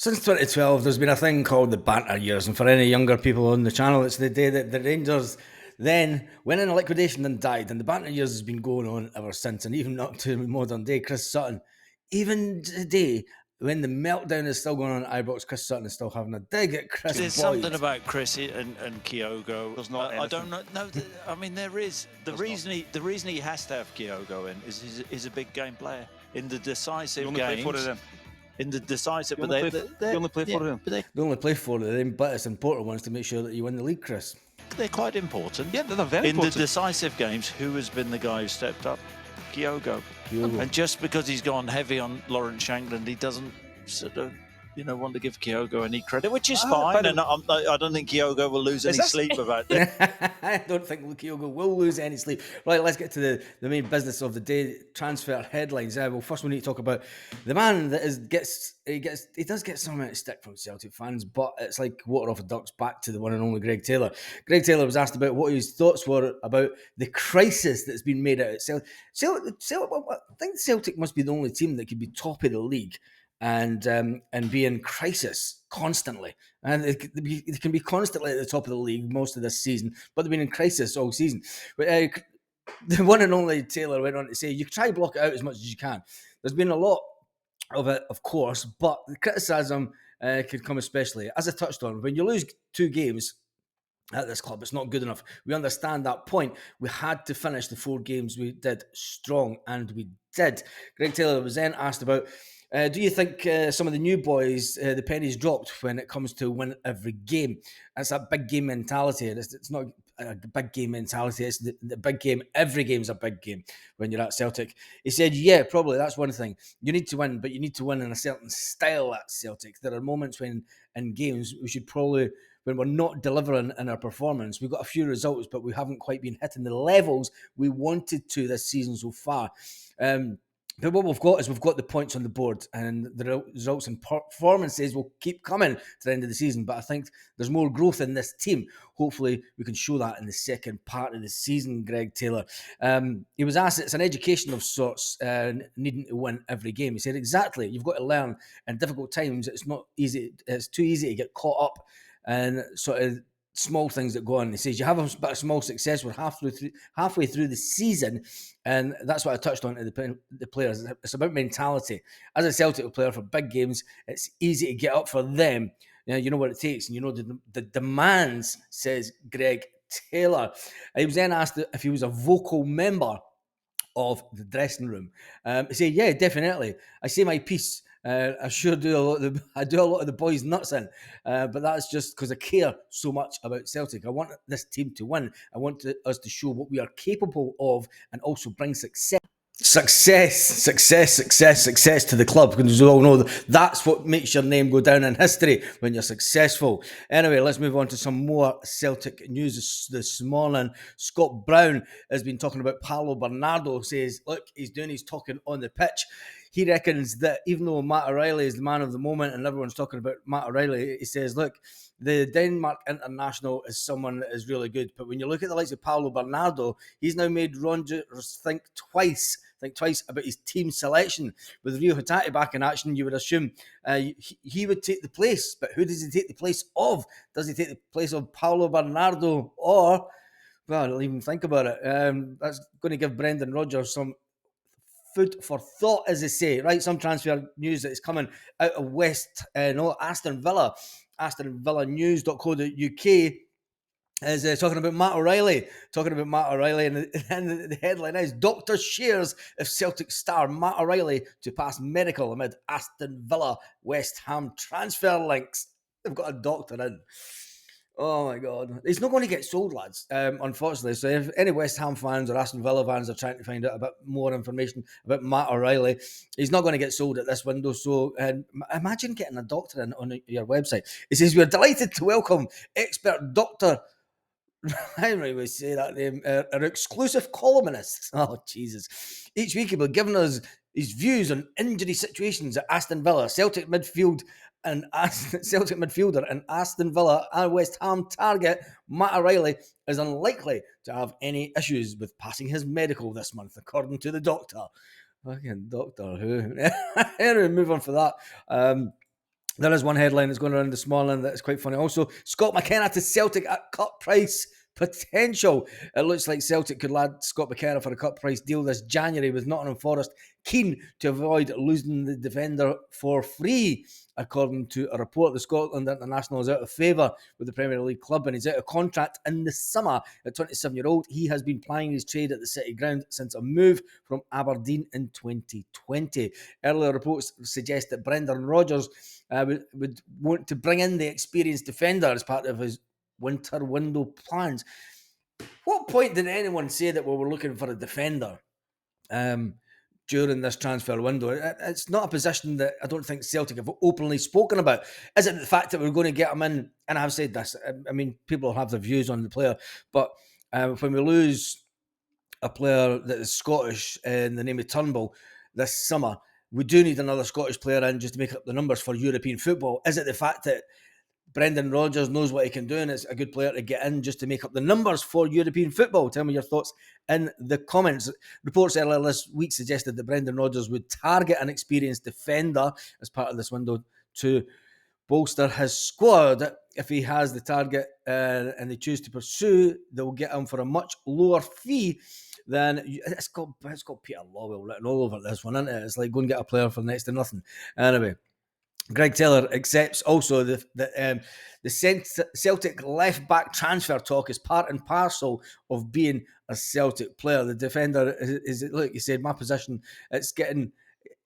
Since 2012, there's been a thing called the banter years, and for any younger people on the channel, it's the day that the Rangers then went into liquidation and died, and the banter years has been going on ever since, and even up to modern day. Chris Sutton, even today, when the meltdown is still going on at Ibrox, Chris Sutton is still having a dig at Chris There's Boyd. something about Chris and Kyogo. There's not I don't know. No, I mean there is. The reason he has to have Kyogo in is he's a big game player in the decisive You only games. play 4 of them. In the decisive, You only play 4 of them. They only play 4 of them, but it's important ones to make sure that you win the league, Chris. They're quite important. Yeah, they're very important. In the decisive games, who has been the guy who stepped up? Kyogo. And just because he's gone heavy on Lawrence Shankland, he doesn't sort of, want to give Kyogo any credit, which is fine. And I don't think Kyogo will lose any sleep about that. I don't think Kyogo will lose any sleep. Right, let's get to the main business of the day, transfer headlines. Well, first we need to talk about the man that he does get some amount of stick from Celtic fans, but it's like water off a duck's back to the one and only Greg Taylor. Greg Taylor was asked about what his thoughts were about the crisis that's been made out at Celtic. I think Celtic must be the only team that could be top of the league and be in crisis constantly. And they can be constantly at the top of the league most of this season, but they've been in crisis all season. But, the one and only Taylor went on to say, you try to block it out as much as you can. There's been a lot of it, of course, but the criticism could come especially, as I touched on, when you lose 2 games at this club, it's not good enough. We understand that point. We had to finish the 4 games we did strong, and we did. Greg Taylor was then asked about, do you think some of the new boys, the pennies dropped when it comes to win every game? That's that big game mentality. It's not a big game mentality. It's the big game. Every game's a big game when you're at Celtic. He said, yeah, probably that's one thing. You need to win, but you need to win in a certain style at Celtic. There are moments when in games we should probably, when we're not delivering in our performance, we've got a few results, but we haven't quite been hitting the levels we wanted to this season so far. But what we've got the points on the board, and the results and performances will keep coming to the end of the season. But I think there's more growth in this team. Hopefully, we can show that in the second part of the season, Greg Taylor. He was asked, it's an education of sorts, needing to win every game. He said, exactly, you've got to learn in difficult times. It's not easy. It's too easy to get caught up and sort of small things that go on. He says you have a bit of small success. We're halfway through the season, and that's what I touched on to the players. It's about mentality. As a Celtic player for big games, it's easy to get up for them. You know what it takes, and you know the demands, says Greg Taylor. He was then asked if he was a vocal member of the dressing room. He said, yeah, definitely. I say my piece. I sure do a lot of the boys' nuts in, but that's just because I care so much about Celtic. I want this team to win. I want us to show what we are capable of, and also bring success to the club, because we all know that's what makes your name go down in history, when you're successful. Anyway, let's move on to some more Celtic news this morning. Scott Brown has been talking about Paulo Bernardo. Says, look, he's doing his talking on the pitch. He reckons that even though Matt O'Reilly is the man of the moment and everyone's talking about Matt O'Reilly, he says, look, the Denmark international is someone that is really good. But when you look at the likes of Paulo Bernardo, he's now made Rangers think twice about his team selection. With Rio Hatate back in action, you would assume he would take the place. But who does he take the place of? Does he take the place of Paulo Bernardo? Or, well, I'll even think about it. That's going to give Brendan Rodgers some food for thought, as they say, right? Some transfer news that is coming out of Aston Villa. AstonVillaNews.co.uk is talking about Matt O'Reilly. And the headline is, Doctor shares if Celtic star Matt O'Reilly to pass medical amid Aston Villa West Ham transfer links. They've got a doctor in. Oh my God. He's not going to get sold, lads, unfortunately. So if any West Ham fans or Aston Villa fans are trying to find out a bit more information about Matt O'Reilly, he's not going to get sold at this window. So imagine getting a doctor in on your website. It says, we're delighted to welcome expert Dr. I don't really say that name. Our exclusive columnist. Oh, Jesus. Each week he'll be giving us his views on injury situations at Aston Villa, Celtic midfielder and Aston Villa and West Ham target Matt O'Reilly is unlikely to have any issues with passing his medical this month, according to the doctor. Fucking Doctor Who. Anyway, move on for that. There is one headline that's going around this morning that's quite funny. Also, Scott McKenna to Celtic at cut price potential. It looks like Celtic could land Scott McKenna for a cut price deal this January, with Nottingham Forest keen to avoid losing the defender for free. According to a report, the Scotland international is out of favour with the Premier League club and he's out of contract in the summer. At 27-year-old, he has been plying his trade at the City Ground since a move from Aberdeen in 2020. Earlier reports suggest that Brendan Rodgers would want to bring in the experienced defender as part of his winter window plans. What point did anyone say that we were looking for a defender during this transfer window? It's not a position that I don't think Celtic have openly spoken about. Is it the fact that we're going to get him in? And I've said this, I mean, people have their views on the player, but when we lose a player that is Scottish in the name of Turnbull this summer, we do need another Scottish player in just to make up the numbers for European football. Is it the fact that Brendan Rodgers knows what he can do and is a good player to get in just to make up the numbers for European football? Tell me your thoughts in the comments. Reports earlier this week suggested that Brendan Rodgers would target an experienced defender as part of this window to bolster his squad. If he has the target and they choose to pursue, they'll get him for a much lower fee than it's got Peter Lawwell written all over this one, isn't it? It's like go and get a player for next to nothing. Anyway, Greg Taylor accepts also the Celtic left-back transfer talk is part and parcel of being a Celtic player. The defender is like you said, my position, it's getting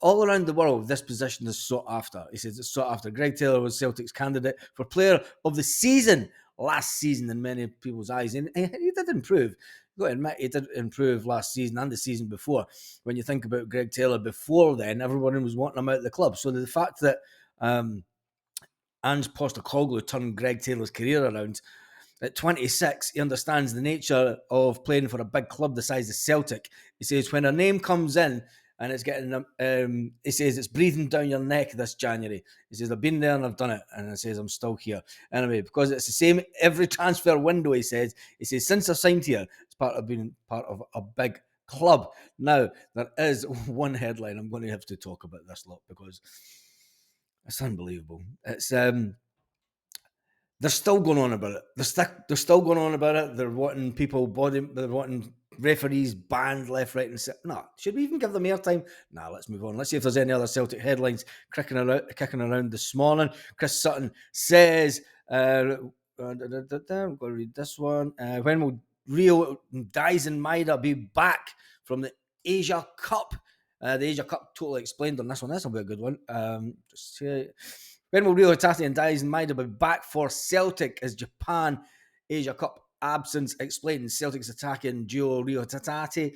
all around the world, this position is sought after. He says it's sought after. Greg Taylor was Celtic's candidate for player of the season last season in many people's eyes. And he did improve. You've got to admit, he did improve last season and the season before. When you think about Greg Taylor before then, everyone was wanting him out of the club. So the fact that Ange Postecoglou turned Greg Taylor's career around, at 26, he understands the nature of playing for a big club the size of Celtic. He says, when a name comes in, and it's getting, he says, it's breathing down your neck this January. He says, I've been there and I've done it. And he says, I'm still here. Anyway, because it's the same every transfer window, he says, since I've signed here, it's part of being part of a big club. Now, there is one headline I'm going to have to talk about this lot because it's unbelievable. It's, they're still going on about it. They're still going on about it. They're wanting they're wanting referees banned left, right, and center. No, should we even give them airtime? Nah, let's move on. Let's see if there's any other Celtic headlines kicking around this morning. Chris Sutton says, I'm going to read this one. When will Rio Dyson Maida be back from the Asia Cup? The Asia Cup totally explained on this one. This will be a good one. When will Rio Hatate and Dyson Maida be back for Celtic as Japan Asia Cup absence explained? Celtic's attacking duo Rio Hatate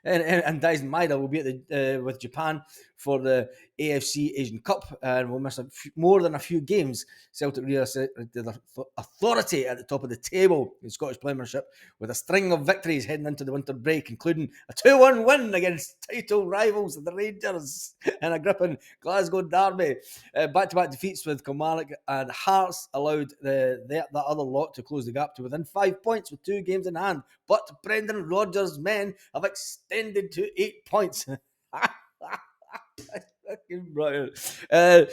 and Dyson Maida will be at with Japan for the AFC Asian Cup and will miss more than a few games. Celtic reasserted their authority at the top of the table in Scottish Premiership with a string of victories heading into the winter break, including a 2-1 win against title rivals the Rangers and a gripping Glasgow derby. Back-to-back defeats with Kilmarnock and Hearts allowed the other lot to close the gap to within 5 points with 2 games in hand. But Brendan Rodgers' men have extended to 8 points. Fucking brilliant. The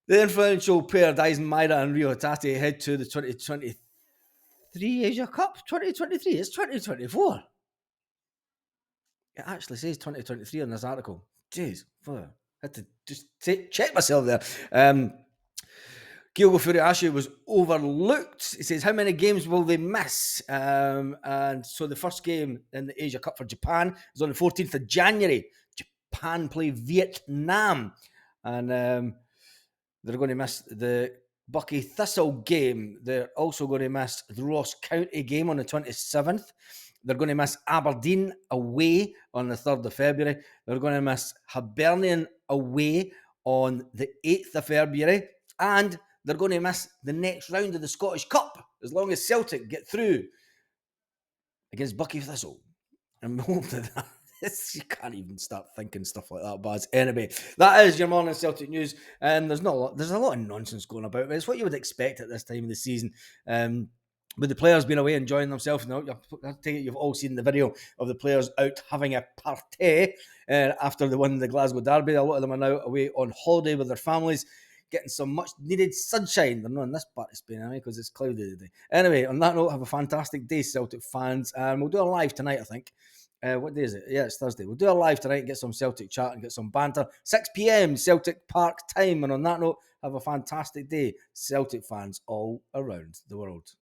influential pair, Dyson Maida and Rio Hatate, head to the 2023 Asia Cup. 2023? It's 2024. It actually says 2023 on this article. Jeez, I had to just check myself there. Kyogo Furuhashi was overlooked. He says, how many games will they miss? And so the first game in the Asia Cup for Japan is on the 14th of January. Japan play Vietnam. And they're going to miss the Bucky Thistle game. They're also going to miss the Ross County game on the 27th. They're going to miss Aberdeen away on the 3rd of February. They're going to miss Hibernian away on the 8th of February. And they're going to miss the next round of the Scottish Cup as long as Celtic get through against Bucky Thistle. And you can't even start thinking stuff like that, Baz. Anyway, that is your morning Celtic news. There's a lot of nonsense going about, but it's what you would expect at this time of the season. with the players being away enjoying themselves. Now, I take it you've all seen the video of the players out having a party after they won the Glasgow Derby. A lot of them are now away on holiday with their families, getting some much needed sunshine. They're not in this part of Spain anyway because it's cloudy today. Anyway, on that note, have a fantastic day, Celtic fans. And we'll do a live tonight, I think. What day is it? Yeah, it's Thursday. We'll do a live tonight and get some Celtic chat and get some banter. 6 p.m. Celtic Park time. And on that note, have a fantastic day, Celtic fans all around the world.